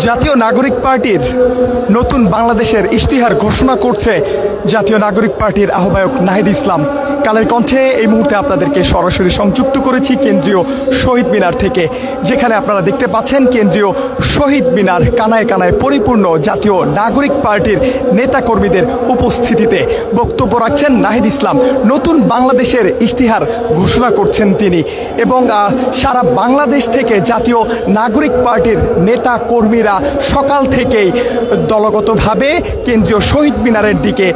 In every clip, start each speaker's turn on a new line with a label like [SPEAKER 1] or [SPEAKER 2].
[SPEAKER 1] জাতীয় নাগরিক পার্টির নতুন বাংলাদেশের ইশতিহার ঘোষণা করছে জাতীয় নাগরিক পার্টির আহ্বায়ক নাহিদ ইসলাম। কালের কণ্ঠে এই মুহূর্তে আপনাদেরকে সরাসরি সংযুক্ত করেছি কেন্দ্রীয় শহীদ মিনার থেকে, যেখানে আপনারা দেখতে পাচ্ছেন কেন্দ্রীয় শহীদ মিনার কানায় কানায় পরিপূর্ণ জাতীয় নাগরিক পার্টির নেতাকর্মীদের উপস্থিতিতে। বক্তব্য রাখছেন নাহিদ ইসলাম। নতুন বাংলাদেশের ইশতিহার ঘোষণা করছেন তিনি এবং সারা বাংলাদেশ থেকে জাতীয় নাগরিক পার্টির নেতা কর্মীরা সকাল থেকেই দলগতভাবে কেন্দ্রীয় শহীদ মিনারের দিকে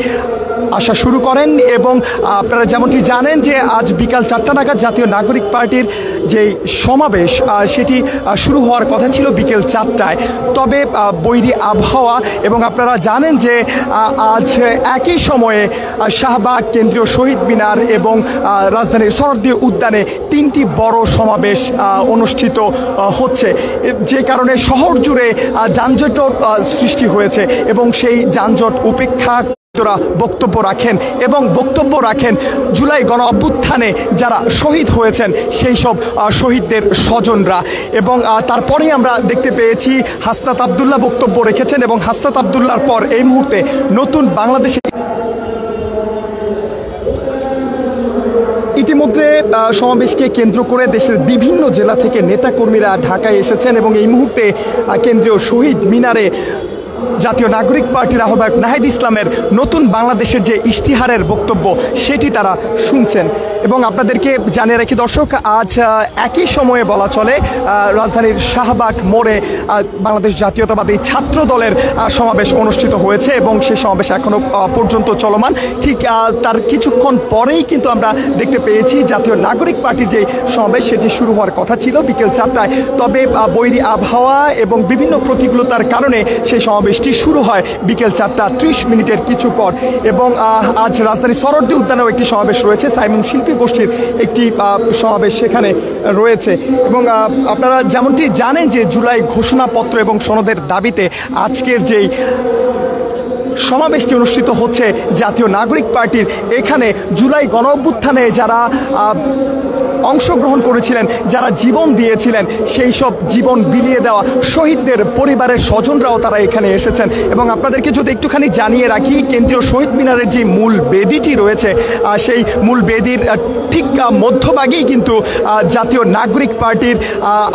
[SPEAKER 1] আসা শুরু করেন এবং আপনারা যেমনটি জানেন যে আজ বিকাল 4টা নাগাদ জাতীয় নাগরিক পার্টির যে সমাবেশ সেটি শুরু হওয়ার কথা ছিল বিকেল 4টায়। তবে বৈরী আবহাওয়া এবং আপনারা জানেন যে আজ একই সময়ে শাহবাগ, কেন্দ্রীয় শহীদ মিনার এবং রাজধানীর শরৎদি উদ্যানে 3টি বড় সমাবেশ অনুষ্ঠিত হচ্ছে, যে কারণে শহর জুড়ে যানজটের সৃষ্টি হয়েছে এবং সেই যানজট উপেক্ষা বক্তব্য রাখেন এবং বক্তব্য রাখেন জুলাই গণ অভ্যুত্থানে যারা শহীদ হয়েছেন সেই সব শহীদদের স্বজনরা। এবং তারপরেই আমরা দেখতে পেয়েছি হাসনাত আবদুল্লাহ বক্তব্য রেখেছেন এবং হাসনাত আবদুল্লাহর পর এই মুহূর্তে নতুন বাংলাদেশে ইতিমধ্যে সমাবেশকে কেন্দ্র করে দেশের বিভিন্ন জেলা থেকে নেতাকর্মীরা ঢাকায় এসেছেন এবং এই মুহূর্তে কেন্দ্রীয় শহীদ মিনারে জাতীয় নাগরিক পার্টির আহ্বায়ক নাহিদ ইসলামের নতুন বাংলাদেশের যে ইশতিহারের বক্তব্য সেটি তারা শুনছেন। এবং আপনাদেরকে জানিয়ে রাখি দর্শক, আজ একই সময়ে বলা চলে রাজধানীর শাহবাগ মোড়ে বাংলাদেশ জাতীয়তাবাদী ছাত্র দলের সমাবেশ অনুষ্ঠিত হয়েছে এবং সেই সমাবেশ এখনও পর্যন্ত চলমান। ঠিক তার কিছুক্ষণ পরেই কিন্তু আমরা দেখতে পেয়েছি জাতীয় নাগরিক পার্টির যে সমাবেশ সেটি শুরু হওয়ার কথা ছিল বিকেল 4টায়। তবে বৈরী আবহাওয়া এবং বিভিন্ন প্রতিকূলতার কারণে সেই সমাবেশটি শুরু হয় বিকেল 4:30 কিছু পর। এবং আজ রাজধানীর শরৎদি উদ্যানেও একটি সমাবেশ রয়েছে, সাইমন শিল্পী গোষ্ঠীর একটি সমাবেশ সেখানে রয়েছে। এবং আপনারা যেমনটি জানেন যে জুলাই ঘোষণাপত্র এবং সনদের দাবিতে আজকের যেই সমাবেশটি অনুষ্ঠিত হচ্ছে জাতীয় নাগরিক পার্টির, এখানে জুলাই গণ অভ্যুত্থানে যারা অংশগ্রহণ করেছিলেন, যারা জীবন দিয়েছিলেন, সেই সব জীবন বিলিয়ে দেওয়া শহীদদের পরিবারের স্বজনরাও তারা এখানে এসেছেন। এবং আপনাদেরকে যদি একটুখানি জানিয়ে রাখি, কেন্দ্রীয় শহীদ মিনারের যে মূল বেদিটি রয়েছে সেই মূল বেদির ঠিক মধ্যভাগেই কিন্তু জাতীয় নাগরিক পার্টির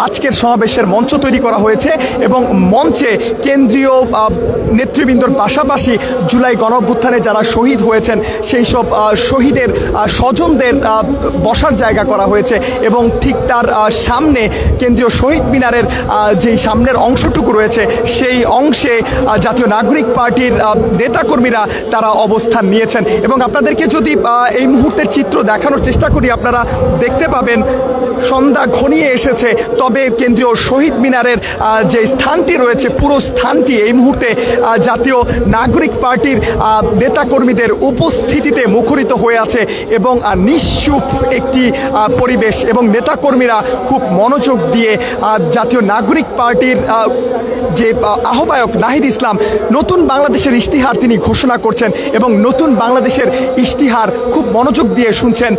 [SPEAKER 1] আজকের সমাবেশের মঞ্চ তৈরি করা হয়েছে এবং মঞ্চে কেন্দ্রীয় নেতৃবৃন্দর পাশাপাশি জুলাই গণ অভ্যুত্থানে যারা শহীদ হয়েছেন সেই সব শহীদের স্বজনদের বসার জায়গা করা হয়েছে। এবং ঠিক তার সামনে কেন্দ্রীয় শহীদ মিনারের যেই সামনের অংশটুকু রয়েছে সেই অংশে জাতীয় নাগরিক পার্টির নেতাকর্মীরা তারা অবস্থান নিয়েছেন। এবং আপনাদেরকে যদি এই মুহূর্তের চিত্র দেখানোর চেষ্টা করি, আপনারা দেখতে পাবেন সন্ধ্যা ঘনিয়ে এসেছে, তবে কেন্দ্রীয় শহীদ মিনারের যে স্থানটি রয়েছে পুরো স্থানটি এই মুহূর্তে জাতীয় নাগরিক পার্টির নেতাকর্মীদের উপস্থিতিতে মুখরিত হয়ে আছে এবং নিশ্চুপ একটি পরিবেশ। এবং নেতাকর্মীরা খুব মনোযোগ দিয়ে জাতীয় নাগরিক পার্টির যে আহ্বায়ক নাহিদ ইসলাম নতুন বাংলাদেশের ইশতিহার তিনি ঘোষণা করছেন এবং নতুন বাংলাদেশের ইশতিহার খুব মনোযোগ দিয়ে শুনছেন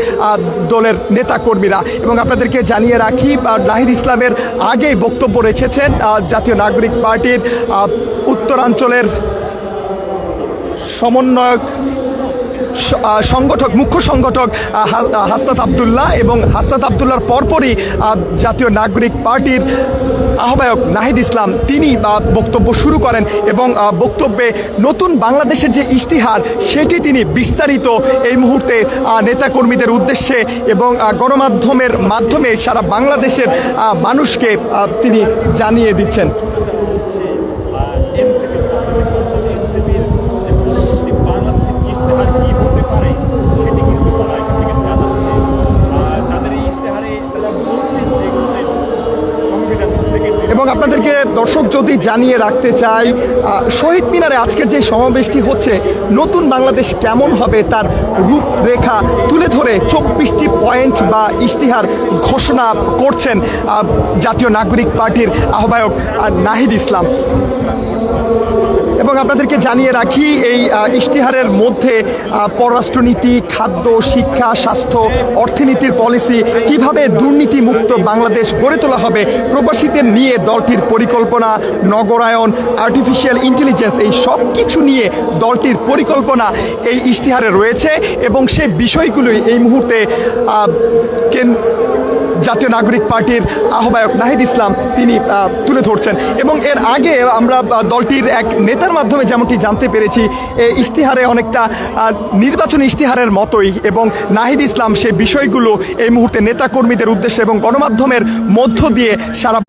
[SPEAKER 1] দলের নেতাকর্মীরা। এবং আপনাদেরকে জানিয়ে রাখি, নাহিদ ইসলামের আগেই বক্তব্য রেখেছেন জাতীয় নাগরিক পার্টির উত্তরাঞ্চলের সমন্বয়ক সংগঠক, মুখ্য সংগঠক হাসনাত আবদুল্লাহ। এবং হাসনাত আবদুল্লাহর পরপরই জাতীয় নাগরিক পার্টির আহ্বায়ক নাহিদ ইসলাম তিনি বক্তব্য শুরু করেন এবং বক্তব্যে নতুন বাংলাদেশের যে ইশতিহার সেটি তিনি বিস্তারিত এই মুহূর্তে নেতাকর্মীদের উদ্দেশ্যে এবং গণমাধ্যমের মাধ্যমে সারা বাংলাদেশের মানুষকে তিনি জানিয়ে দিচ্ছেন। এবং আপনাদেরকে দর্শক যদি জানিয়ে রাখতে চাই, শহীদ মিনারে আজকের যে সমাবেশটি হচ্ছে নতুন বাংলাদেশ কেমন হবে তার রূপরেখা তুলে ধরে 24টি পয়েন্ট বা ইশতিহার ঘোষণা করছেন জাতীয় নাগরিক পার্টির আহ্বায়ক নাহিদ ইসলাম। এবং আপনাদেরকে জানিয়ে রাখি এই ইশতেহারের মধ্যে পররাষ্ট্রনীতি, খাদ্য, শিক্ষা, স্বাস্থ্য, অর্থনীতির পলিসি, কিভাবে দুর্নীতিমুক্ত বাংলাদেশ গড়ে তোলা হবে, প্রবাসীদের নিয়ে দলটির পরিকল্পনা, নগরায়ন, আর্টিফিশিয়াল ইন্টেলিজেন্স, এই সব কিছু নিয়ে দলটির পরিকল্পনা এই ইশতেহারে রয়েছে এবং সে বিষয়গুলোই এই মুহূর্তে জাতীয় নাগরিক পার্টির আহ্বায়ক নাহিদ ইসলাম তিনি তুলে ধরছেন। এবং এর আগে আমরা দলটির এক নেতার মাধ্যমে যেমনটি জানতে পেরেছি, এই ইশতেহারে অনেকটা নির্বাচনী ইশতেহারের মতোই, এবং নাহিদ ইসলাম সে বিষয়গুলো এই মুহূর্তে নেতাকর্মীদের উদ্দেশ্যে এবং গণমাধ্যমের মধ্য দিয়ে সারা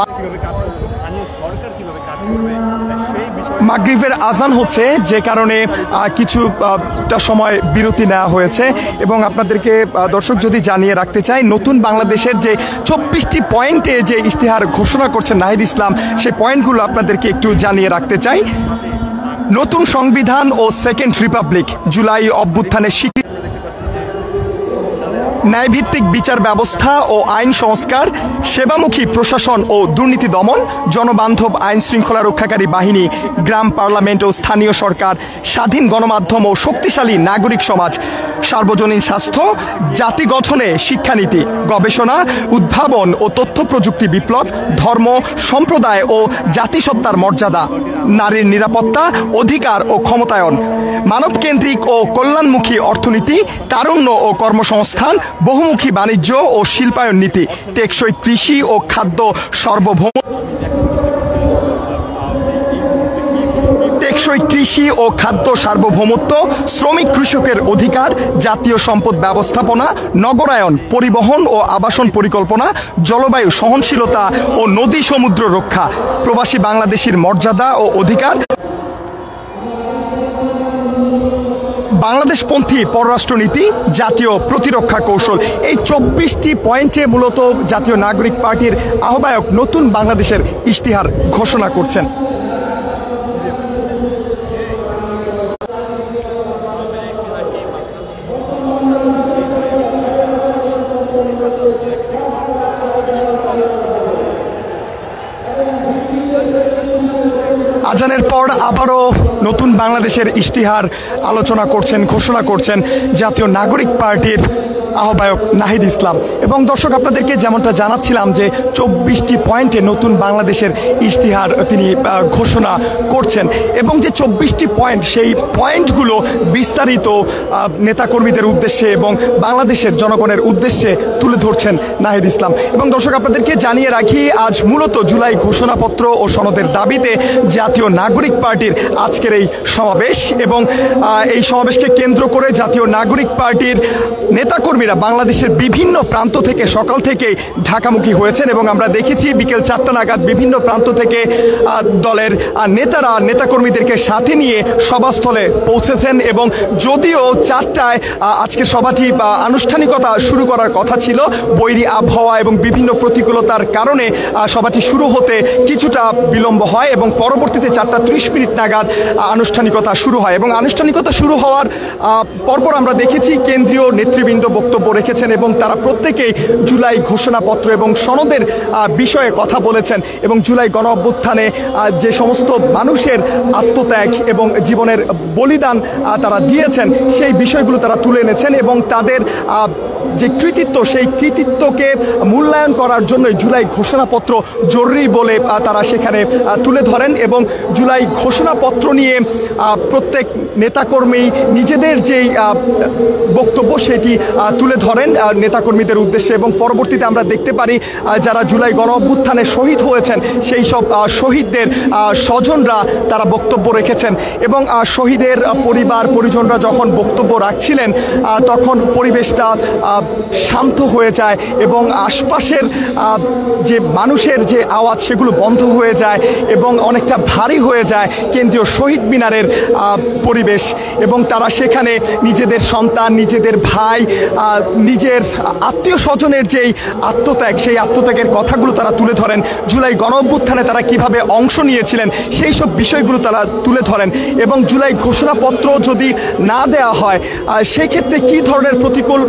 [SPEAKER 1] মাগরিবের আজান হচ্ছে, যে কারণে কিছুটা সময় বিরতি নেওয়া হয়েছে। এবং আপনাদেরকে দর্শক যদি জানিয়ে রাখতে চাই, নতুন বাংলাদেশের যে 24টি পয়েন্টে যে ইশতেহার ঘোষণা করছেন নাহিদ ইসলাম, সেই পয়েন্টগুলো আপনাদেরকে একটু জানিয়ে রাখতে চাই। নতুন সংবিধান ও সেকেন্ড রিপাবলিক, জুলাই অভ্যুত্থানের স্বীকৃতি, ন্যায়ভিত্তিক বিচার ব্যবস্থা ও আইন সংস্কার, সেবামুখী প্রশাসন ও দুর্নীতি দমন, জনবান্ধব আইন শৃঙ্খলা রক্ষাকারী বাহিনী, গ্রাম পার্লামেন্ট ও স্থানীয় সরকার, স্বাধীন গণমাধ্যম ও শক্তিশালী নাগরিক সমাজ, সার্বজনীন স্বাস্থ্য, জাতি গঠনে শিক্ষানীতি, গবেষণা, উদ্ভাবন ও তথ্য প্রযুক্তি বিপ্লব, ধর্ম, সম্প্রদায় ও জাতিসত্তার মর্যাদা, নারীর নিরাপত্তা, অধিকার ও ক্ষমতায়ন, মানবকেন্দ্রিক ও কল্যাণমুখী অর্থনীতি, তারুণ্য ও কর্মসংস্থান, বহুমুখী বাণিজ্য ও শিল্পায়ন নীতি, টেকসই কৃষি ও খাদ্য সার্বভৌমত্ব, শ্রমিক কৃষকের অধিকার, জাতীয় সম্পদ ব্যবস্থাপনা, নগরায়ন, পরিবহন ও আবাসন পরিকল্পনা, জলবায়ু সহনশীলতা ও নদী সমুদ্র রক্ষা, প্রবাসী বাংলাদেশির মর্যাদা ও অধিকার, বাংলাদেশপন্থী পররাষ্ট্রনীতি, জাতীয় প্রতিরক্ষা কৌশল। এই 24টি পয়েন্টে মূলত জাতীয় নাগরিক পার্টির আহ্বায়ক নতুন বাংলাদেশের ইশতেহার ঘোষণা করছেন। আজানের পর আবারও নতুন বাংলাদেশের ইশতেহার আলোচনা করছেন, ঘোষণা করছেন জাতীয় নাগরিক পার্টির আহ্বায়ক নাহিদ ইসলাম। এবং দর্শক আপনাদেরকে যেমনটা জানাচ্ছিলাম যে 24টি পয়েন্টে নতুন বাংলাদেশের ইশতেহার তিনি ঘোষণা করছেন, এবং যে 24টি পয়েন্ট, সেই পয়েন্টগুলো বিস্তারিত নেতাকর্মীদের উদ্দেশ্যে এবং বাংলাদেশের জনগণের উদ্দেশ্যে তুলে ধরছেন নাহিদ ইসলাম। এবং দর্শক আপনাদেরকে জানিয়ে রাখি, আজ মূলত জুলাই ঘোষণাপত্র ও সনদের দাবিতে জাতীয় নাগরিক পার্টির আজকের এই সমাবেশ, এবং এই সমাবেশকে কেন্দ্র করে জাতীয় নাগরিক পার্টির নেতাকর্মীরা বাংলাদেশের বিভিন্ন প্রান্ত থেকে সকাল থেকে ঢাকামুখী হয়েছেন। এবং আমরা দেখেছি বিকেল 4টা নাগাদ বিভিন্ন প্রান্ত থেকে দলের নেতারা নেতাকর্মীদেরকে সাথে নিয়ে সভাস্থলে পৌঁছেছেন। এবং যদিও 4টায় আজকে সভাটি আনুষ্ঠানিকতা শুরু করার কথা ছিল, বৈরী আবহাওয়া এবং বিভিন্ন প্রতিকূলতার কারণে সভাটি শুরু হতে কিছুটা বিলম্ব হয় এবং পরবর্তীতে 4:30 নাগাদ আনুষ্ঠানিকতা শুরু হয়। এবং আনুষ্ঠানিকতা শুরু হওয়ার পরপর আমরা দেখেছি কেন্দ্রীয় নেতৃবৃন্দ বক্তব্য রেখেছেন এবং তারা প্রত্যেকেই জুলাই ঘোষণাপত্র এবং সনদের বিষয়ে কথা বলেছেন। এবং জুলাই গণ অভ্যুত্থানে যে সমস্ত মানুষের আত্মত্যাগ এবং জীবনের বলিদান তারা দিয়েছেন, সেই বিষয়গুলো তারা তুলে এনেছেন এবং তাদের যে কৃতিত্ব, সেই কৃতিত্বকে মূল্যায়ন করার জন্য জুলাই ঘোষণাপত্র জরুরি বলে তারা সেখানে তুলে ধরেন। এবং জুলাই ঘোষণাপত্র নিয়ে প্রত্যেক নেতাকর্মী নিজেদের যেই বক্তব্য সেটি তুলে ধরেন নেতাকর্মীদের উদ্দেশ্যে। এবং পরবর্তীতে আমরা দেখতে পারি যারা জুলাই গণ অভ্যুত্থানে শহীদ হয়েছেন, সেই সব শহীদদের স্বজনরা তারা বক্তব্য রেখেছেন। এবং শহীদের পরিবার পরিজনরা যখন বক্তব্য রাখছিলেন, তখন পরিবেশটা শান্ত হয়ে যায় এবং আশপাশের যে মানুষের যে আওয়াজ সেগুলো বন্ধ হয়ে যায় এবং অনেকটা ভারী হয়ে যায় কেন্দ্রীয় শহীদ মিনারের পরিবেশ। এবং তারা সেখানে নিজেদের সন্তান, নিজেদের ভাই, নিজের আত্মীয় স্বজনের যেই আত্মত্যাগ, সেই আত্মত্যাগের কথাগুলো তারা তুলে ধরেন। জুলাই গণ অভ্যুত্থানে তারা কিভাবে অংশ নিয়েছিলেন সেই সব বিষয়গুলো তারা তুলে ধরেন। এবং জুলাই ঘোষণাপত্র যদি না দেওয়া হয়, সেই ক্ষেত্রে কী ধরনের প্রতিকূল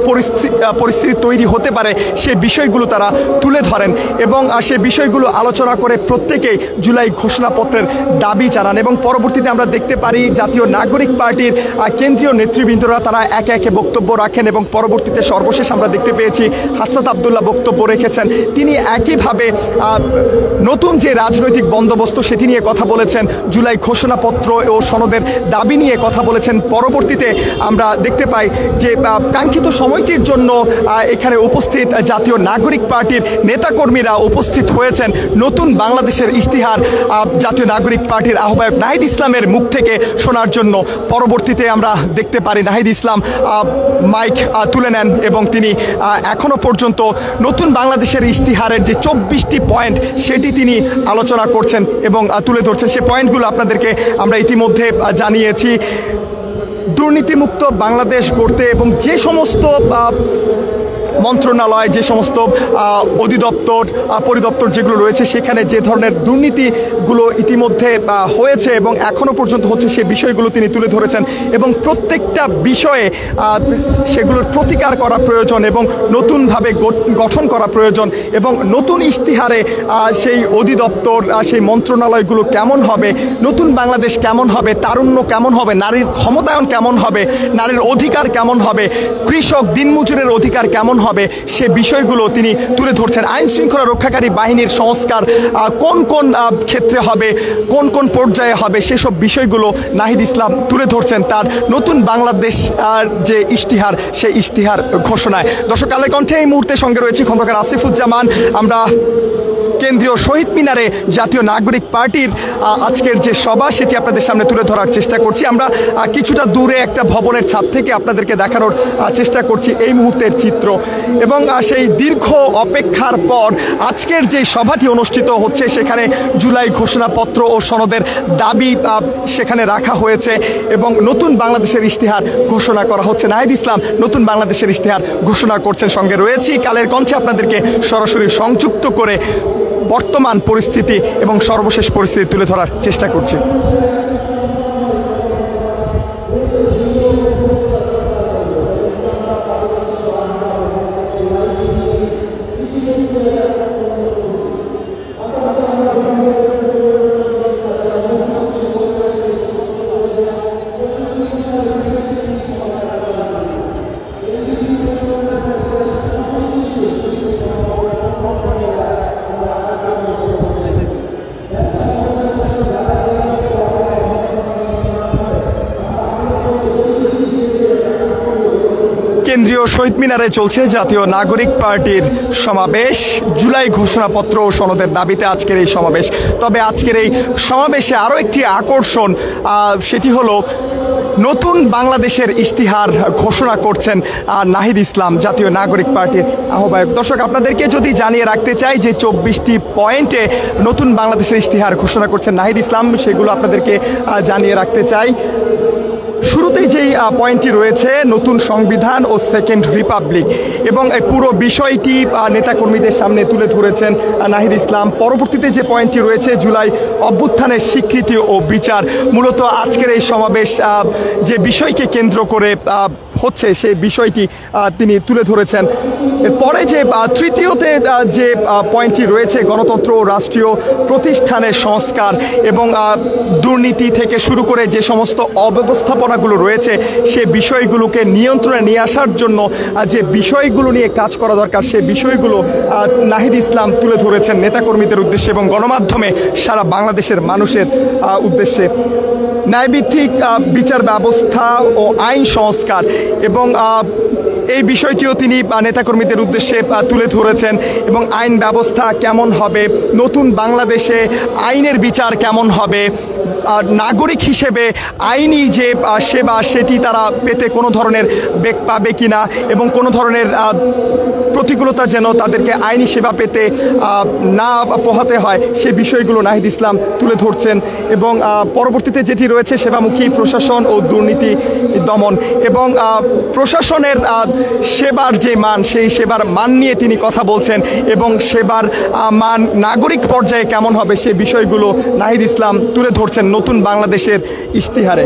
[SPEAKER 1] পরিস্থিতি তৈরি হতে পারে সে বিষয়গুলো তারা তুলে ধরেন এবং সে বিষয়গুলো আলোচনা করে প্রত্যেকেই জুলাই ঘোষণাপত্রের দাবি জানান। এবং পরবর্তীতে আমরা দেখতে পারি জাতীয় নাগরিক পার্টির কেন্দ্রীয় নেতৃবৃন্দরা তারা একে একে বক্তব্য রাখেন এবং পরবর্তীতে সর্বশেষ আমরা দেখতে পেয়েছি হাসনাত আবদুল্লাহ বক্তব্য রেখেছেন। তিনি একইভাবে নতুন যে রাজনৈতিক বন্দোবস্ত সেটি নিয়ে কথা বলেছেন, জুলাই ঘোষণাপত্র ও সনদের দাবি নিয়ে কথা বলেছেন। পরবর্তীতে আমরা দেখতে পাই যে কাঙ্ক্ষিত সময়টির জন্য এখানে উপস্থিত জাতীয় নাগরিক পার্টির নেতাকর্মীরা উপস্থিত হয়েছেন। নতুন বাংলাদেশের ইশতিহার জাতীয় নাগরিক পার্টির আহ্বায়ক নাহিদ ইসলামের মুখ থেকে শোনার জন্য পরবর্তীতে আমরা দেখতে পারি নাহিদ ইসলাম মাইক তুলে নেন এবং তিনি এখনো পর্যন্ত নতুন বাংলাদেশের ইশতিহারের যে 24টি পয়েন্ট সেটি তিনি আলোচনা করছেন এবং তুলে ধরছেন। সে পয়েন্টগুলো আপনাদেরকে আমরা ইতিমধ্যে জানিয়েছি। দুর্নীতিমুক্ত বাংলাদেশ গড়তে এবং যে সমস্ত মন্ত্রণালয়, যে সমস্ত অধিদপ্তর পরিদপ্তর যেগুলো রয়েছে সেখানে যে ধরনের দুর্নীতিগুলো ইতিমধ্যে হয়েছে এবং এখনও পর্যন্ত হচ্ছে সে বিষয়গুলো তিনি তুলে ধরেছেন এবং প্রত্যেকটা বিষয়ে সেগুলোর প্রতিকার করা প্রয়োজন এবং নতুনভাবে গঠন করা প্রয়োজন এবং নতুন ইশতিহারে সেই অধিদপ্তর সেই মন্ত্রণালয়গুলো কেমন হবে, নতুন বাংলাদেশ কেমন হবে, তারুণ্য কেমন হবে, নারীর ক্ষমতায়ন কেমন হবে, নারীর অধিকার কেমন হবে, কৃষক দিনমজুরের অধিকার কেমন হবে, সে বিষয়গুলো তিনি তুলে ধরছেন। আইন শৃঙ্খলা রক্ষাকারী বাহিনীর সংস্কার কোন কোন ক্ষেত্রে হবে, কোন কোন পর্যায়ে হবে, সেসব বিষয়গুলো নাহিদ ইসলাম তুলে ধরছেন তার নতুন বাংলাদেশ যে ইশতিহার সেই ইশতিহার ঘোষণায়। দর্শক, কালের কণ্ঠে এই মুহূর্তে সঙ্গে রয়েছে খন্দকার আসিফুজ্জামান। আমরা কেন্দ্রীয় শহীদ মিনারে জাতীয় নাগরিক পার্টির আজকের যে সভা সেটি আপনাদের সামনে তুলে ধরার চেষ্টা করছি। আমরা কিছুটা দূরে একটা ভবনের ছাদ থেকে আপনাদেরকে দেখানোর চেষ্টা করছি এই মুহূর্তের চিত্র এবং সেই দীর্ঘ অপেক্ষার পর আজকের যে সভাটি অনুষ্ঠিত হচ্ছে সেখানে জুলাই ঘোষণাপত্র ও সনদের দাবি সেখানে রাখা হয়েছে এবং নতুন বাংলাদেশের ইশতিহার ঘোষণা করা হচ্ছে। নাহিদ ইসলাম নতুন বাংলাদেশের ইশতিহার ঘোষণা করছেন। সঙ্গে রয়েছি কালের কণ্ঠে আপনাদেরকে সরাসরি সংযুক্ত করে বর্তমান পরিস্থিতি এবং সর্বশেষ পরিস্থিতি তুলে ধরার চেষ্টা করছি। কেন্দ্রীয় শহীদ মিনারে চলছে জাতীয় নাগরিক পার্টির সমাবেশ। জুলাই ঘোষণাপত্র ও সনদের দাবিতে আজকের এই সমাবেশ। তবে আজকের এই সমাবেশে আরও একটি আকর্ষণ, সেটি হলো নতুন বাংলাদেশের ইশতিহার ঘোষণা করছেন নাহিদ ইসলাম, জাতীয় নাগরিক পার্টির আহ্বায়ক। দর্শক, আপনাদেরকে যদি জানিয়ে রাখতে চাই যে 24টি পয়েন্টে নতুন বাংলাদেশের ইশতিহার ঘোষণা করছেন নাহিদ ইসলাম, সেগুলো আপনাদেরকে জানিয়ে রাখতে চাই। শুরুতেই যেই পয়েন্টটি রয়েছে নতুন সংবিধান ও সেকেন্ড রিপাবলিক এবং এই পুরো বিষয়টি নেতাকর্মীদের সামনে তুলে ধরেছেন নাহিদ ইসলাম। পরবর্তীতে যে পয়েন্টটি রয়েছে জুলাই অভ্যুত্থানের স্বীকৃতি ও বিচার। মূলত আজকের এই সমাবেশ যে বিষয়কে কেন্দ্র করে হচ্ছে সেই বিষয়টি তিনি তুলে ধরেছেন। এরপরে যে তৃতীয়তে যে পয়েন্টটি রয়েছে গণতন্ত্র ও রাষ্ট্রীয় প্রতিষ্ঠানের সংস্কার এবং দুর্নীতি থেকে শুরু করে যে সমস্ত অব্যবস্থাপনাগুলো রয়েছে সে বিষয়গুলোকে নিয়ন্ত্রণে নিয়ে আসার জন্য যে বিষয়গুলো নিয়ে কাজ করা দরকার সে বিষয়গুলো নাহিদ ইসলাম তুলে ধরেছেন নেতাকর্মীদের উদ্দেশ্যে এবং গণমাধ্যমে সারা বাংলাদেশের মানুষের উদ্দেশ্যে। ন্যায়ভিত্তিক বিচার ব্যবস্থা ও আইন সংস্কার এবং এই বিষয়টিও তিনি নেতাকর্মীদের উদ্দেশ্যে তুলে ধরেছেন এবং আইন ব্যবস্থা কেমন হবে, নতুন বাংলাদেশে আইনের বিচার কেমন হবে, নাগরিক হিসেবে আইনি যে সেবা সেটি তারা পেতে কোনো ধরনের বেগ পাবে কিনা এবং কোনো ধরনের প্রতিকূলতা যেন তাদেরকে আইনি সেবা পেতে না পোহাতে হয় সে বিষয়গুলো নাহিদ ইসলাম তুলে ধরছেন এবং পরবর্তীতে যেটি রয়েছে সেবামুখী প্রশাসন ও দুর্নীতি দমন এবং প্রশাসনের সেবার যে মান সেই সেবার মান নিয়ে তিনি কথা বলছেন এবং সেবার মান নাগরিক পর্যায়ে কেমন হবে সে বিষয়গুলো নাহিদ ইসলাম তুলে ধরছেন নতুন বাংলাদেশের ইশতিহারে।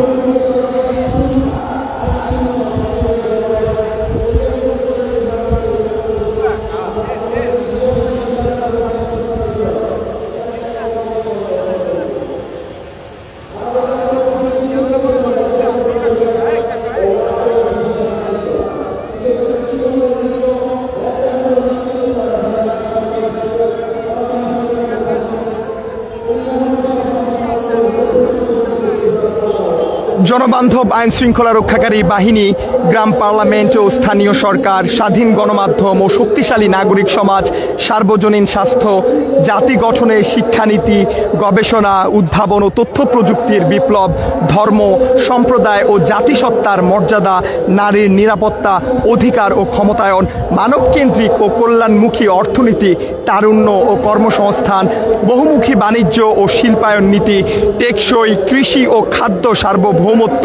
[SPEAKER 1] জনবান্ধব আইন শৃঙ্খলা রক্ষাকারী বাহিনী, গ্রাম পার্লামেন্ট ও স্থানীয় সরকার, স্বাধীন গণমাধ্যম ও শক্তিশালী নাগরিক সমাজ, সার্বজনীন স্বাস্থ্য, জাতি গঠনে শিক্ষানীতি, গবেষণা, উদ্ভাবন ও তথ্য প্রযুক্তির বিপ্লব, ধর্ম, সম্প্রদায় ও জাতিসত্তার মর্যাদা, নারীর নিরাপত্তা, অধিকার ও ক্ষমতায়ন, মানবকেন্দ্রিক ও কল্যাণমুখী অর্থনীতি, তারুণ্য ও কর্মসংস্থান, বহুমুখী বাণিজ্য ও শিল্পায়ন নীতি, টেকসই কৃষি ও খাদ্য সার্বভৌমত্ব,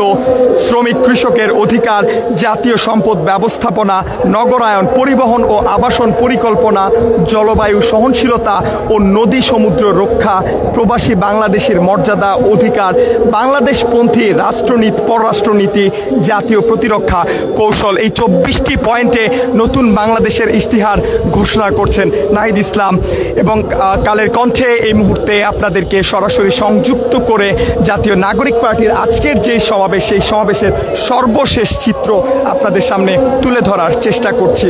[SPEAKER 1] শ্রমিক কৃষকের অধিকার, জাতীয় সম্পদ ব্যবস্থাপনা, নগরায়ন, পরিবহন ও আবাসন পরিকল্পনা, জলবায়ু সহনশীলতা ও নদী সমুদ্র রক্ষা, প্রবাসী বাংলাদেশের মর্যাদা অধিকার, বাংলাদেশপন্থী রাষ্ট্রনীতি, পররাষ্ট্রনীতি, জাতীয় প্রতিরক্ষা কৌশল, এই 24টি পয়েন্টে নতুন বাংলাদেশের ইশতিহার ঘোষণা করছেন নাহিদ ইসলাম। এবং কালের কণ্ঠে এই মুহূর্তে আপনাদেরকে সরাসরি সংযুক্ত করে জাতীয় নাগরিক পার্টির আজকের যে সমাবেশ, সেই সমাবেশের সর্বশেষ চিত্র আপনাদের সামনে তুলে ধরার চেষ্টা করছি।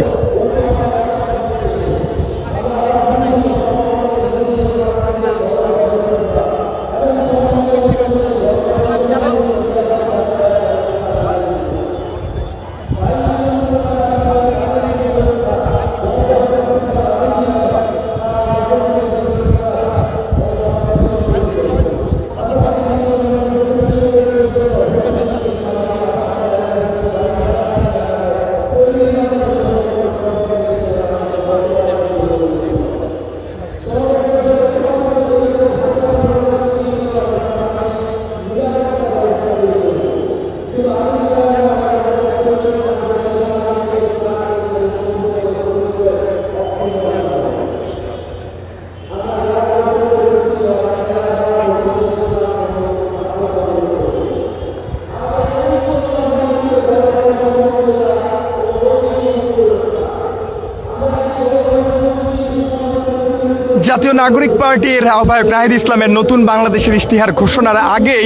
[SPEAKER 1] জাতীয় নাগরিক পার্টির আহ্বায়ক নাহিদ ইসলামের নতুন বাংলাদেশের ইশতিহার ঘোষণার আগেই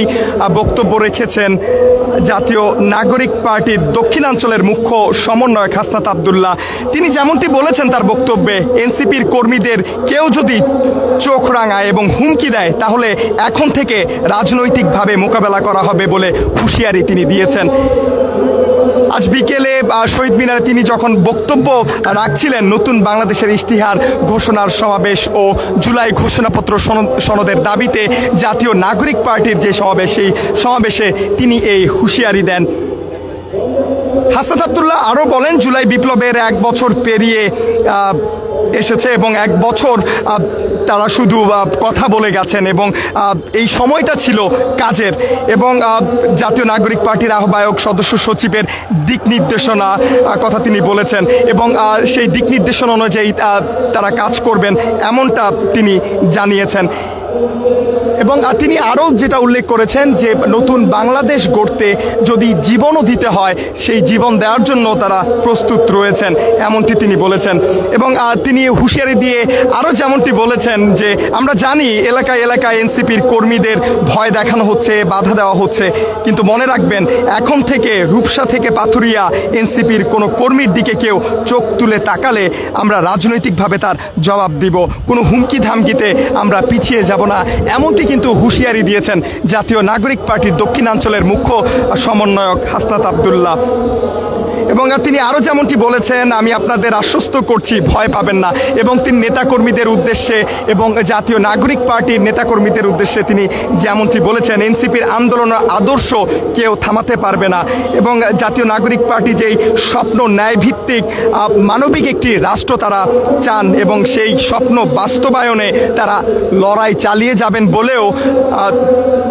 [SPEAKER 1] বক্তব্য রেখেছেন জাতীয় নাগরিক পার্টির দক্ষিণাঞ্চলের মুখ্য সমন্বয়ক হাসনাত আব্দুল্লাহ। তিনি যেমনটি বলেছেন তার বক্তব্যে, এনসিপির কর্মীদের কেউ যদি চোখ রাঙায় এবং হুমকি দেয় তাহলে এখন থেকে রাজনৈতিকভাবে মোকাবেলা করা হবে বলে হুঁশিয়ারি তিনি দিয়েছেন। আজ বিকেলে শহীদ মিনারে তিনি যখন বক্তব্য রাখছিলেন নতুন বাংলাদেশের ইশতিহার ঘোষণার সমাবেশ ও জুলাই ঘোষণাপত্র সনদের দাবিতে জাতীয় নাগরিক পার্টির যে সমাবেশ, সেই সমাবেশে তিনি এই হুঁশিয়ারি দেন। হাসনাত আব্দুল্লাহ আরও বলেন, জুলাই বিপ্লবের 1 বছর পেরিয়ে এসেছে এবং 1 বছর তারা শুধু কথা বলে গেছেন এবং এই সময়টা ছিল কাজের। এবং জাতীয় নাগরিক পার্টির আহ্বায়ক সদস্য সচিবের দিক নির্দেশনা কথা তিনি বলেছেন এবং সেই দিক নির্দেশনা অনুযায়ী তারা কাজ করবেন এমনটা তিনি জানিয়েছেন। এবং তিনি আরও যেটা উল্লেখ করেছেন যে নতুন বাংলাদেশ গড়তে যদি জীবনও দিতে হয় সেই জীবন দেওয়ার জন্য তারা প্রস্তুত রয়েছেন, এমনটি তিনি বলেছেন। এবং তিনি হুঁশিয়ারি দিয়ে আরও যেমনটি বলেছেন যে আমরা জানি এলাকায় এলাকায় এনসিপির কর্মীদের ভয় দেখানো হচ্ছে, বাধা দেওয়া হচ্ছে, কিন্তু মনে রাখবেন এখন থেকে রূপসা থেকে পাথুরিয়া এনসিপির কোনো কর্মীর দিকে কেউ চোখ তুলে তাকালে আমরা রাজনৈতিকভাবে তার জবাব দিব, কোনো হুমকি ধামকিতে আমরা পিছিয়ে যাব না, এমনটি কিন্তু হুঁশিয়ারি দিয়েছেন জাতীয় নাগরিক পার্টির দক্ষিণাঞ্চলের মুখ্য সমন্বয়ক হাসনাত আব্দুল্লাহ। এবং তিনি আরও যেমনটি বলেছেন, আমি আপনাদের আশ্বস্ত করছি ভয় পাবেন না। এবং তিনি নেতাকর্মীদের উদ্দেশ্যে এবং জাতীয় নাগরিক পার্টির নেতাকর্মীদের উদ্দেশ্যে তিনি যেমনটি বলেছেন, এনসিপির আন্দোলনের আদর্শ কেউ থামাতে পারবে না। এবং জাতীয় নাগরিক পার্টি যেই স্বপ্ন ন্যায়ভিত্তিক মানবিক একটি রাষ্ট্র তারা চান এবং সেই স্বপ্ন বাস্তবায়নে তারা লড়াই চালিয়ে যাবেন বলেও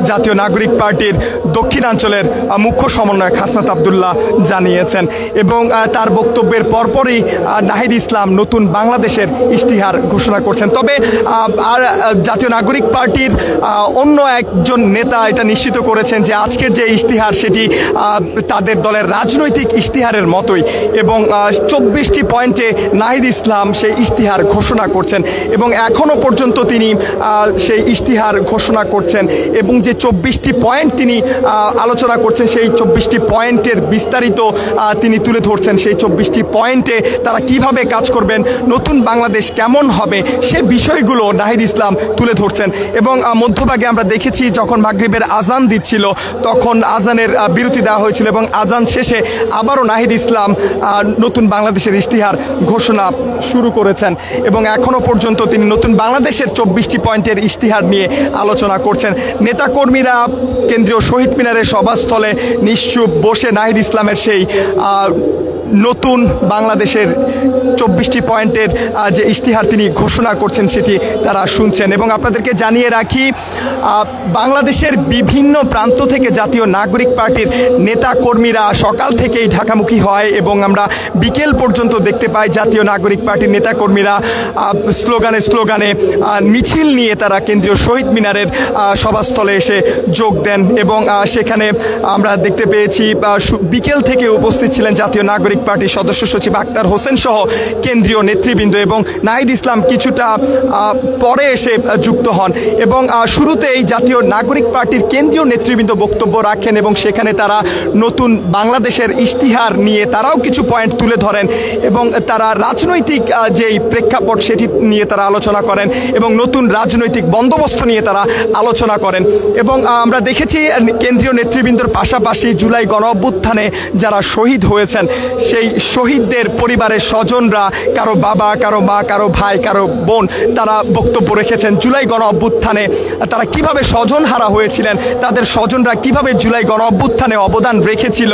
[SPEAKER 1] জাতীয় নাগরিক পার্টির দক্ষিণাঞ্চলের মুখ্য সমন্বয়ক হাসনাত আব্দুল্লাহ জানিয়েছেন। এবং তার বক্তব্যের পরপরই নাহিদ ইসলাম নতুন বাংলাদেশের ইশতিহার ঘোষণা করছেন। তবে আর জাতীয় নাগরিক পার্টির অন্য একজন নেতা এটা নিশ্চিত করেছেন যে আজকের যে ইশতিহার সেটি তাদের দলের রাজনৈতিক ইশতিহারের মতোই এবং 24টি পয়েন্টে নাহিদ ইসলাম সেই ইশতিহার ঘোষণা করছেন এবং এখনও পর্যন্ত তিনি সেই ইশতিহার ঘোষণা করছেন এবং যে 24টি পয়েন্ট তিনি আলোচনা করছেন সেই 24টি পয়েন্টের বিস্তারিত তিনি তুলে ধরছেন। সেই 24টি পয়েন্টে তারা কিভাবে কাজ করবেন, নতুন বাংলাদেশ কেমন হবে, সে বিষয়গুলো নাহিদ ইসলাম তুলে ধরছেন। এবং মধ্যভাগে আমরা দেখেছি যখন মাগরিবের আজান দিচ্ছিল তখন আজানের বিরতি দেওয়া হয়েছিল এবং আজান শেষে আবারও নাহিদ ইসলাম নতুন বাংলাদেশের ইশতিহার ঘোষণা শুরু করেছেন এবং এখনও পর্যন্ত তিনি নতুন বাংলাদেশের 24টি পয়েন্টের ইশতিহার নিয়ে আলোচনা করছেন। নেতাকর্মীরা কেন্দ্রীয় শহীদ মিনারের সভাস্থলে নিশ্চুপ বসে নাহিদ ইসলামের সেই নতুন বাংলাদেশের 24টি পয়েন্টের যে ইশতিহার তিনি ঘোষণা করছেন সেটি তারা শুনছেন। এবং আপনাদেরকে জানিয়ে রাখি, বাংলাদেশের বিভিন্ন প্রান্ত থেকে জাতীয় নাগরিক পার্টির নেতা কর্মীরা সকাল থেকেই ঢাকামুখী হয় এবং আমরা বিকেল পর্যন্ত দেখতে পাই জাতীয় নাগরিক পার্টির নেতাকর্মীরা স্লোগানে মিছিল নিয়ে তারা কেন্দ্রীয় শহীদ মিনারের সভাস্থলে এসে যোগ দেন। এবং সেখানে আমরা দেখতে পেয়েছি বিকেল থেকে উপস্থিত ছিলেন জাতীয় নাগরিক পার্টির সদস্য সচিব আক্তার হোসেন সহ কেন্দ্রীয় নেতৃবৃন্দ এবং নাহিদ ইসলাম কিছুটা পরে এসে যুক্ত হন। এবং শুরুতেই জাতীয় নাগরিক পার্টির কেন্দ্রীয় নেতৃবৃন্দ বক্তব্য রাখেন এবং সেখানে তারা নতুন বাংলাদেশের ইশতিহার নিয়ে তারাও কিছু পয়েন্ট তুলে ধরেন এবং তারা রাজনৈতিক যেই প্রেক্ষাপট সেটি নিয়ে তারা আলোচনা করেন এবং নতুন রাজনৈতিক বন্দোবস্ত নিয়ে তারা আলোচনা করেন। এবং আমরা দেখেছি কেন্দ্রীয় নেতৃবৃন্দর পাশাপাশি জুলাই গণঅভ্যুত্থানে যারা শহীদ হয়েছেন সেই শহীদদের পরিবারের স্বজনরা, কারো বাবা, কারো মা, কারো ভাই, কারো বোন, তারা বক্তব্য রেখেছেন জুলাই গণঅভ্যুত্থানে তারা কিভাবে স্বজন হারা হয়েছিলেন, তাদের স্বজনরা কিভাবে জুলাই গণঅভ্যুত্থানে অবদান রেখেছিল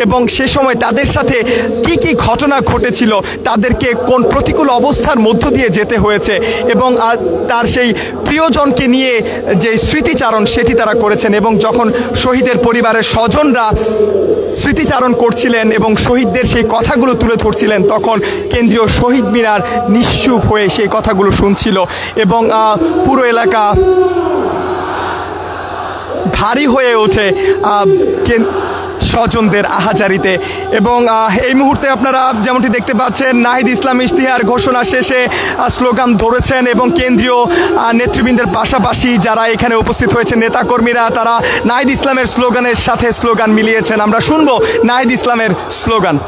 [SPEAKER 1] এবং সে সময় তাদের সাথে কি কি ঘটনা ঘটেছিল, তাদেরকে কোন প্রতিকূল অবস্থার মধ্য দিয়ে যেতে হয়েছে এবং তার সেই প্রিয়জনকে নিয়ে যে স্মৃতিচারণ সেটি তারা করেছেন। এবং যখন শহীদের পরিবারের স্বজনরা স্মৃতিচারণ করছিলেন এবং শহীদদের সেই কথাগুলো তুলে ধরছিলেন তখন কেন্দ্রীয় শহীদ মিনার নিশ্চুপ হয়ে সেই কথাগুলো শুনছিল এবং পুরো এলাকা ভারী হয়ে ওঠে স্বজনদের আহাজারিতে। এবং এই মুহূর্তে আপনারা যেমনটি দেখতে পাচ্ছেন নাহিদ ইসলাম ইশতিহার ঘোষণা শেষে স্লোগান ধরেছেন এবং কেন্দ্রীয় নেতৃবৃন্দের পাশাপাশি যারা এখানে উপস্থিত হয়েছে নেতাকর্মীরা তারা নাহিদ ইসলামের স্লোগানের সাথে স্লোগান মিলিয়েছেন। আমরা শুনবো নাহিদ ইসলামের স্লোগান।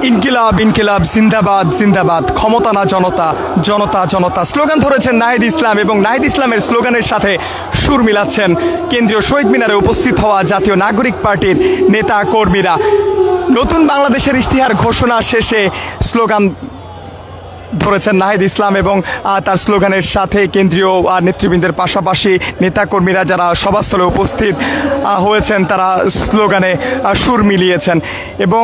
[SPEAKER 1] ইনকিলাব ইনকিলাব জিন্দাবাদ জিন্দাবাদ, ক্ষমতা না জনতা, জনতা জনতা স্লোগান ধরেছেন নাহিদ ইসলাম এবং নাহিদ ইসলামের স্লোগানের সাথে সুর মিলাচ্ছেন কেন্দ্রীয় শহীদ মিনারে উপস্থিত হওয়া জাতীয় নাগরিক পার্টির নেতা কর্মীরা। নতুন বাংলাদেশের ইশতিহার ঘোষণা শেষে স্লোগান ধরেছেন নাহিদ ইসলাম এবং তার স্লোগানের সাথে কেন্দ্রীয় নেতৃবৃন্দের পাশাপাশি নেতাকর্মীরা যারা সভাস্থলে উপস্থিত হয়েছেন তারা স্লোগানে সুর মিলিয়েছেন। এবং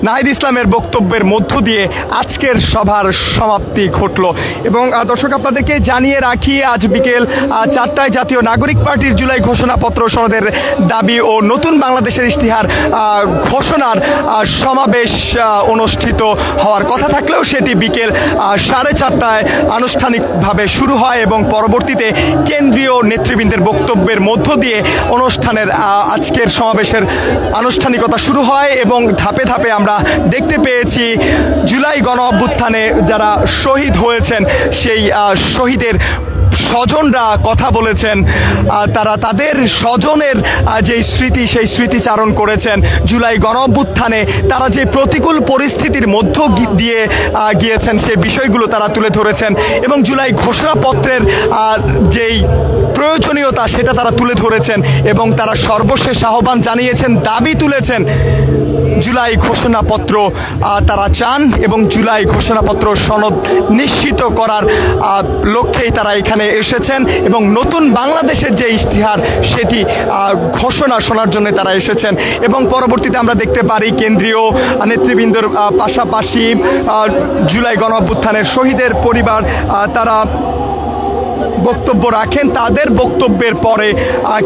[SPEAKER 1] নাহিদ ইসলামের বক্তব্যের মধ্য দিয়ে আজকের সভার সমাপ্তি ঘটল। এবং দর্শক আপনাদেরকে জানিয়ে রাখি, আজ বিকেল 4টায় জাতীয় নাগরিক পার্টির জুলাই ঘোষণাপত্র সনদের দাবি ও নতুন বাংলাদেশের ইশতিহার ঘোষণার সমাবেশ অনুষ্ঠিত হওয়ার কথা থাকলেও সেটি বিকেল 4:30টায় আনুষ্ঠানিকভাবে শুরু হয় এবং পরবর্তীতে কেন্দ্রীয় নেতৃবৃন্দের বক্তব্যের মধ্য দিয়ে অনুষ্ঠানের আজকের সমাবেশের আনুষ্ঠানিকতা শুরু হয়। এবং ধাপে ধাপে আমরা দেখতে পেয়েছি জুলাই গণ অভ্যুত্থানে যারা শহীদ হয়েছেন সেই শহীদের স্বজনরা কথা বলেছেন, তারা তাদের স্বজনের যে স্মৃতি সেই স্মৃতিচারণ করেছেন। জুলাই গণ অভ্যুত্থানে তারা যে প্রতিকূল পরিস্থিতির মধ্য দিয়ে গিয়েছেন সেই বিষয়গুলো তারা তুলে ধরেছেন এবং জুলাই ঘোষণাপত্রের যেই প্রয়োজনীয়তা বাস্তবতা সেটা তারা তুলে ধরেছেন এবং তারা সর্বশেষ আহ্বান জানিয়েছেন, দাবি তুলেছেন জুলাই ঘোষণাপত্র তারা চান এবং জুলাই ঘোষণাপত্র সনদ নিশ্চিত করার লক্ষ্যেই তারা এখানে এসেছেন এবং নতুন বাংলাদেশের যে ইশতেহার সেটি ঘোষণা শোনার জন্য তারা এসেছেন। এবং পরবর্তীতে আমরা দেখতে পারি কেন্দ্রীয় নেতৃবৃন্দর পাশাপাশি জুলাই গণঅভ্যুত্থানের শহীদের পরিবার তারা বক্তব্য রাখেন। তাদের বক্তব্যের পরে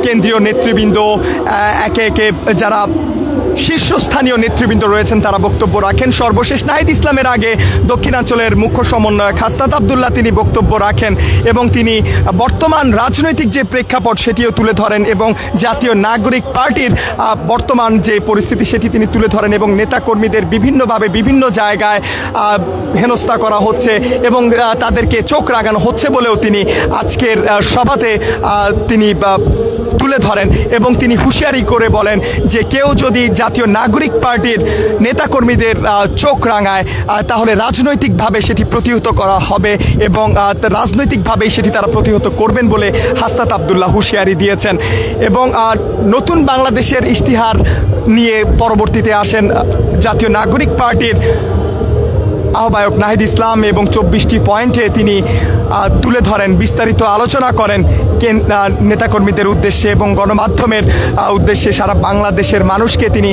[SPEAKER 1] কেন্দ্রীয় নেতৃবৃন্দ একে একে যারা শীর্ষস্থানীয় নেতৃবৃন্দ রয়েছেন তারা বক্তব্য রাখেন। সর্বশেষ নাহিদ ইসলামের আগে দক্ষিণাঞ্চলের মুখ্য সমন্বয়ক হাসনাত আবদুল্লাহ তিনি বক্তব্য রাখেন এবং তিনি বর্তমান রাজনৈতিক যে প্রেক্ষাপট সেটিও তুলে ধরেন এবং জাতীয় নাগরিক পার্টির বর্তমান যে পরিস্থিতি সেটি তিনি তুলে ধরেন এবং নেতাকর্মীদের বিভিন্নভাবে বিভিন্ন জায়গায় হেনস্থা করা হচ্ছে এবং তাদেরকে চোখ রাগানো হচ্ছে বলেও তিনি আজকের সভাতে তিনি তুলে ধরেন এবং তিনি হুঁশিয়ারি করে বলেন যে কেউ যদি জাতীয় নাগরিক পার্টির নেতাকর্মীদের চোখ রাঙায় তাহলে রাজনৈতিকভাবে সেটি প্রতিহত করা হবে এবং রাজনৈতিকভাবেই সেটি তারা প্রতিহত করবেন বলে হাসনাত আবদুল্লাহ হুঁশিয়ারি দিয়েছেন। এবং নতুন বাংলাদেশের ইশতেহার নিয়ে পরবর্তীতে আসেন জাতীয় নাগরিক পার্টির আহ্বায়ক নাহিদ ইসলাম এবং 24টি পয়েন্টে তিনি তুলে ধরেন, বিস্তারিত আলোচনা করেন নেতাকর্মীদের উদ্দেশ্যে এবং গণমাধ্যমের উদ্দেশ্যে সারা বাংলাদেশের মানুষকে তিনি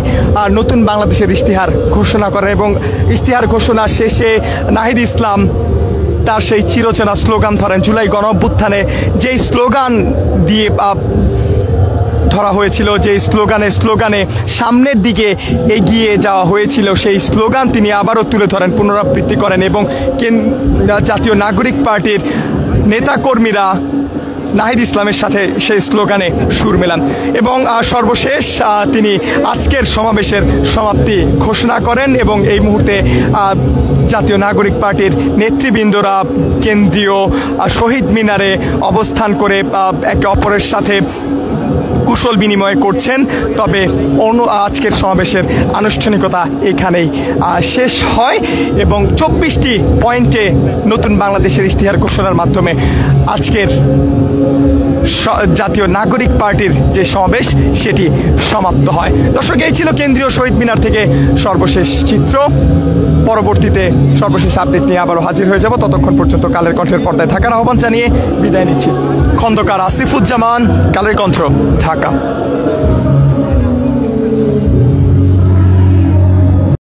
[SPEAKER 1] নতুন বাংলাদেশের ইশতেহার ঘোষণা করেন এবং ইশতেহার ঘোষণা শেষে নাহিদ ইসলাম তার সেই চিরচেনা স্লোগান ধরেন। জুলাই গণঅভ্যুত্থানে যেই স্লোগান দিয়ে ধরা হয়েছিল, যে স্লোগানে সামনের দিকে এগিয়ে যাওয়া হয়েছিল, সেই স্লোগান তিনি আবারও তুলে ধরেন, পুনরাবৃত্তি করেন এবং জাতীয় নাগরিক পার্টির নেতাকর্মীরা নাহিদ ইসলামের সাথে সেই স্লোগানে সুর মেলান এবং সর্বশেষ তিনি আজকের সমাবেশের সমাপ্তি ঘোষণা করেন এবং এই মুহূর্তে জাতীয় নাগরিক পার্টির নেতৃবৃন্দরা কেন্দ্রীয় শহীদ মিনারে অবস্থান করে একে অপরের সাথে কুশল বিনিময় করছেন। তবে আজকের সমাবেশের আনুষ্ঠানিকতা এখানেই শেষ হয় এবং 24টি পয়েন্টে নতুন বাংলাদেশের ইশতেহার ঘোষণার মাধ্যমে আজকের জাতীয় নাগরিক পার্টির যে সমাবেশ সেটি সমাপ্ত হয়। দর্শক, এই ছিল কেন্দ্রীয় শহীদ মিনার থেকে সর্বশেষ চিত্র। পরবর্তীতে সর্বশেষ আপডেট নিয়ে আবারও হাজির হয়ে যাব। ততক্ষণ পর্যন্ত কালের কণ্ঠের পর্দায় থাকার আহ্বান জানিয়ে বিদায় নিচ্ছি। খন্দকার আসিফুজ্জামান, কালের কণ্ঠ, ঢাকা।